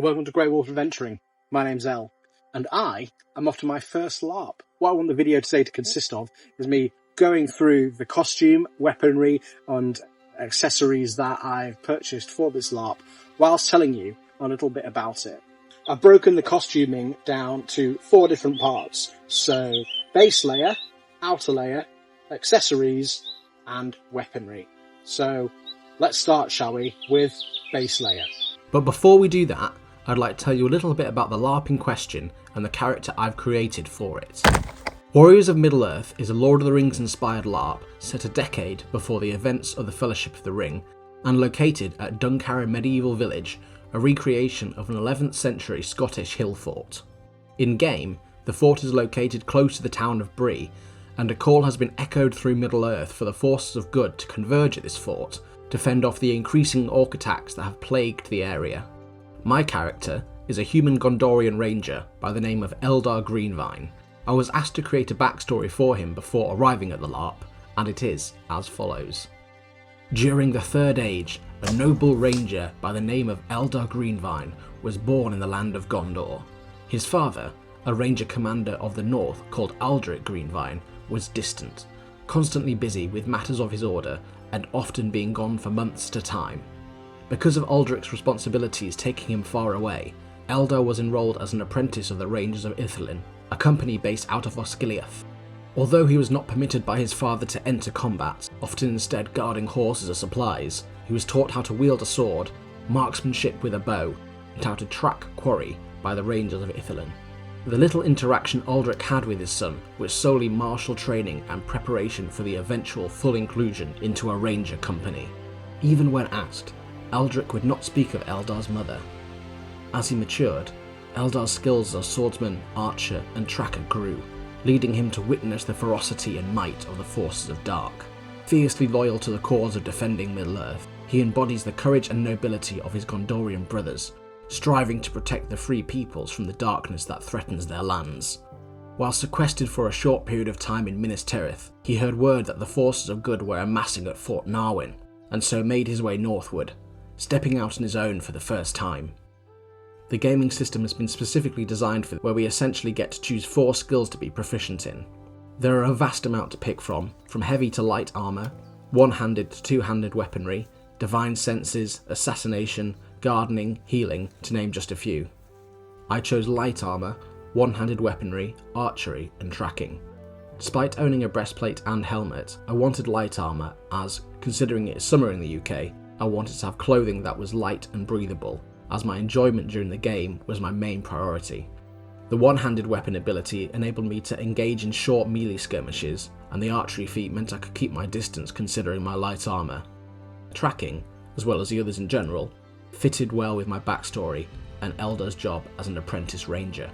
Welcome to Grey Wolf Adventuring. My name's Elle, and I am off to my first LARP. What I want the video today to consist of is me going through the costume, weaponry, and accessories that I've purchased for this LARP, whilst telling you a little bit about it. I've broken the costuming down to 4 different parts. So, base layer, outer layer, accessories, and weaponry. So, let's start, shall we, with base layer. But before we do that, I'd like to tell you a little bit about the LARP in question and the character I've created for it. Warriors of Middle-earth is a Lord of the Rings inspired LARP set a decade before the events of the Fellowship of the Ring, and located at Duncarron Medieval Village, a recreation of an 11th century Scottish hill fort. In-game, the fort is located close to the town of Bree, and a call has been echoed through Middle-earth for the forces of good to converge at this fort, to fend off the increasing orc attacks that have plagued the area. My character is a human Gondorian ranger by the name of Eldar Greenvine. I was asked to create a backstory for him before arriving at the LARP, and it is as follows. During the Third Age, a noble ranger by the name of Eldar Greenvine was born in the land of Gondor. His father, a ranger commander of the north called Aldrich Greenvine, was distant, constantly busy with matters of his order and often being gone for months at a time. Because of Aldrich's responsibilities taking him far away, Eldar was enrolled as an apprentice of the Rangers of Ithilien, a company based out of Osgiliath. Although he was not permitted by his father to enter combat, often instead guarding horses or supplies, he was taught how to wield a sword, marksmanship with a bow, and how to track quarry by the Rangers of Ithilien. The little interaction Aldrich had with his son was solely martial training and preparation for the eventual full inclusion into a ranger company. Even when asked, Aldrich would not speak of Eldar's mother. As he matured, Eldar's skills as swordsman, archer, and tracker grew, leading him to witness the ferocity and might of the forces of Dark. Fiercely loyal to the cause of defending Middle-earth, he embodies the courage and nobility of his Gondorian brothers, striving to protect the free peoples from the darkness that threatens their lands. While sequestered for a short period of time in Minas Tirith, he heard word that the forces of good were amassing at Fort Narwin, and so made his way northward, stepping out on his own for the first time. The gaming system has been specifically designed for where we essentially get to choose 4 skills to be proficient in. There are a vast amount to pick from heavy to light armour, one-handed to two-handed weaponry, divine senses, assassination, gardening, healing, to name just a few. I chose light armour, one-handed weaponry, archery, and tracking. Despite owning a breastplate and helmet, I wanted light armour as, considering it is summer in the UK, I wanted to have clothing that was light and breathable, as my enjoyment during the game was my main priority. The one-handed weapon ability enabled me to engage in short melee skirmishes, and the archery feat meant I could keep my distance considering my light armour. Tracking, as well as the others in general, fitted well with my backstory and Eldar's job as an apprentice ranger.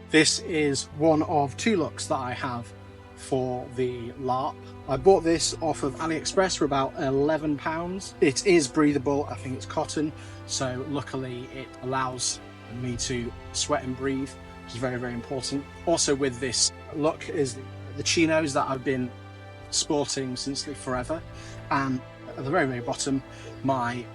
This is one of 2 looks that I have for the LARP. I bought this off of AliExpress for about £11. It is breathable, I think it's cotton, so luckily it allows me to sweat and breathe, which is very, very important. Also with this look is the chinos that I've been sporting since forever, and at the very, very bottom, my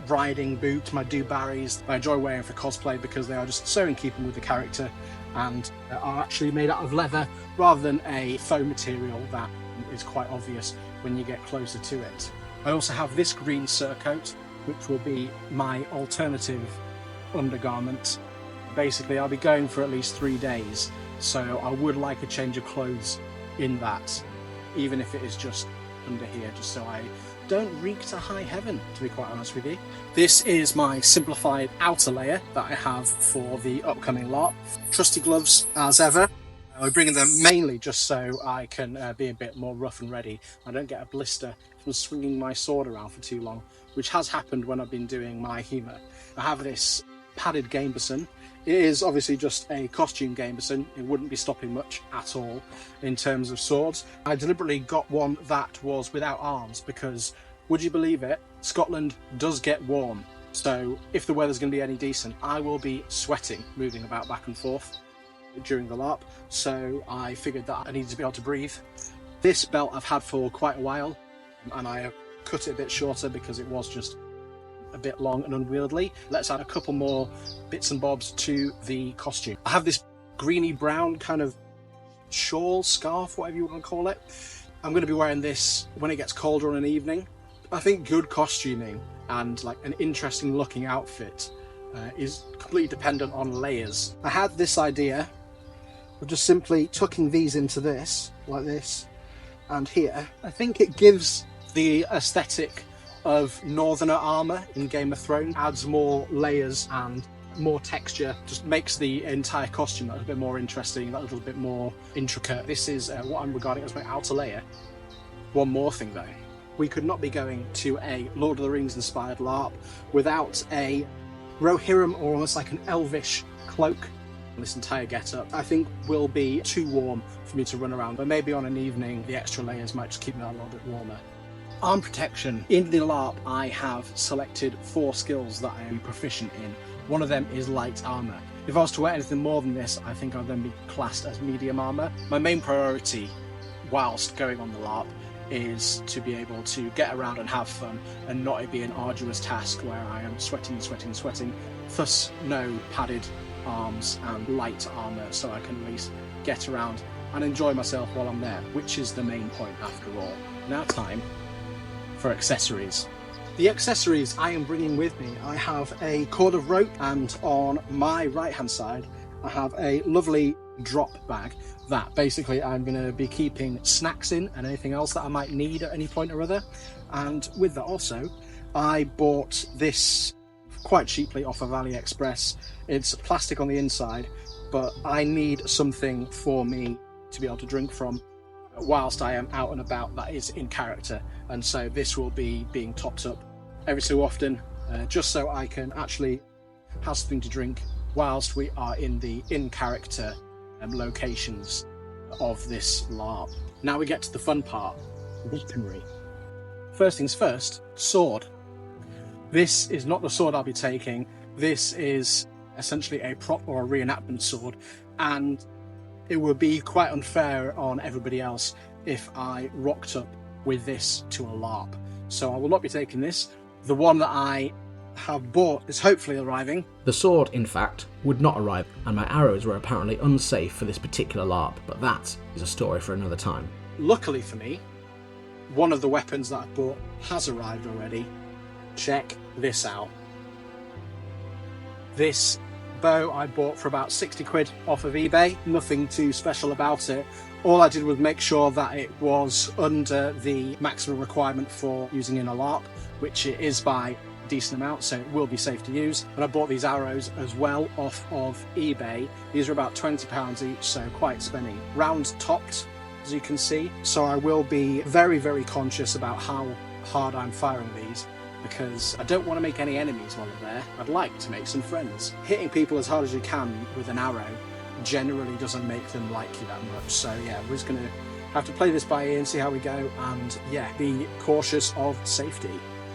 riding boot, my do-barries. I enjoy wearing for cosplay because they are just so in keeping with the character and are actually made out of leather rather than a faux material that is quite obvious when you get closer to it. I also have this green surcoat, which will be my alternative undergarment. Basically, I'll be going for at least 3 days, so I would like a change of clothes in that, even if it is just under here, just so I don't reek to high heaven, to be quite honest with you. This is my simplified outer layer that I have for the upcoming LARP. Trusty gloves as ever. I bring them mainly just so I can be a bit more rough and ready. I don't get a blister from swinging my sword around for too long, which has happened when I've been doing my HEMA. I have this padded gambeson. It is obviously just a costume gambeson. It wouldn't be stopping much at all in terms of swords. I deliberately got one that was without arms because, would you believe it, Scotland does get warm. So if the weather's going to be any decent, I will be sweating moving about back and forth during the LARP. So I figured that I needed to be able to breathe. This belt I've had for quite a while, and I have cut it a bit shorter because it was just a bit long and unwieldy. Let's add a couple more bits and bobs to the costume. I have this greeny brown kind of shawl, scarf, whatever you want to call it. I'm going to be wearing this when it gets colder on an evening. I think good costuming and like an interesting looking outfit is completely dependent on layers. I had this idea of just simply tucking these into this, like this, and here. I think it gives the aesthetic of Northerner armour in Game of Thrones, adds more layers and more texture, just makes the entire costume a little bit more interesting, a little bit more intricate. This is what I'm regarding as my outer layer. One more thing though, we could not be going to a Lord of the Rings inspired LARP without a Rohirrim, or almost like an elvish cloak. This entire getup I think will be too warm for me to run around, but maybe on an evening the extra layers might just keep me a little bit warmer. Arm protection. In the LARP I have selected 4 skills that I am proficient in. One of them is light armour. If I was to wear anything more than this, I think I'd then be classed as medium armour. My main priority whilst going on the LARP is to be able to get around and have fun and not it be an arduous task where I am sweating, thus no padded arms and light armour, so I can at least get around and enjoy myself while I'm there, which is the main point after all. Now time for accessories. The accessories I am bringing with me, I have a cord of rope, and on my right hand side I have a lovely drop bag that basically I'm going to be keeping snacks in and anything else that I might need at any point or other. And with that also, I bought this quite cheaply off of AliExpress. It's plastic on the inside, but I need something for me to be able to drink from whilst I am out and about that is in character, and so this will be being topped up every so often just so I can actually have something to drink whilst we are in the in-character locations of this LARP. Now we get to the fun part, weaponry. First things first, sword. This is not the sword I'll be taking. This is essentially a prop or a reenactment sword, and it would be quite unfair on everybody else if I rocked up with this to a LARP. So I will not be taking this. The one that I have bought is hopefully arriving. The sword, in fact, would not arrive, and my arrows were apparently unsafe for this particular LARP, but that is a story for another time. Luckily for me, one of the weapons that I bought has arrived already. Check this out. This bow I bought for about 60 quid off of eBay. Nothing too special about it. All I did was make sure that it was under the maximum requirement for using in a LARP, which it is by a decent amount, so it will be safe to use. And I bought these arrows as well off of eBay. These are about £20 each, so quite spenny. Round topped, as you can see, so I will be very, very conscious about how hard I'm firing these, because I don't want to make any enemies while I'm there. I'd like to make some friends. Hitting people as hard as you can with an arrow generally doesn't make them like you that much, so yeah, we're just going to have to play this by ear and see how we go, and yeah, be cautious of safety.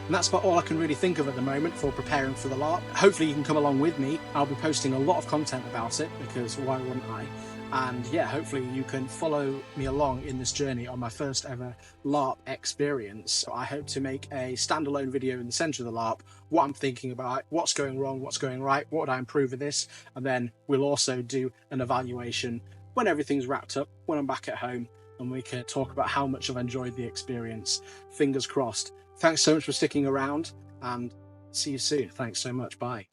And that's about all I can really think of at the moment for preparing for the LARP. Hopefully you can come along with me. I'll be posting a lot of content about it, because why wouldn't I? And yeah, hopefully you can follow me along in this journey on my first ever LARP experience. So I hope to make a standalone video in the centre of the LARP, what I'm thinking about, what's going wrong, what's going right, what would I improve with this, and then we'll also do an evaluation when everything's wrapped up, when I'm back at home, and we can talk about how much I've enjoyed the experience. Fingers crossed. Thanks so much for sticking around, and see you soon. Thanks so much. Bye.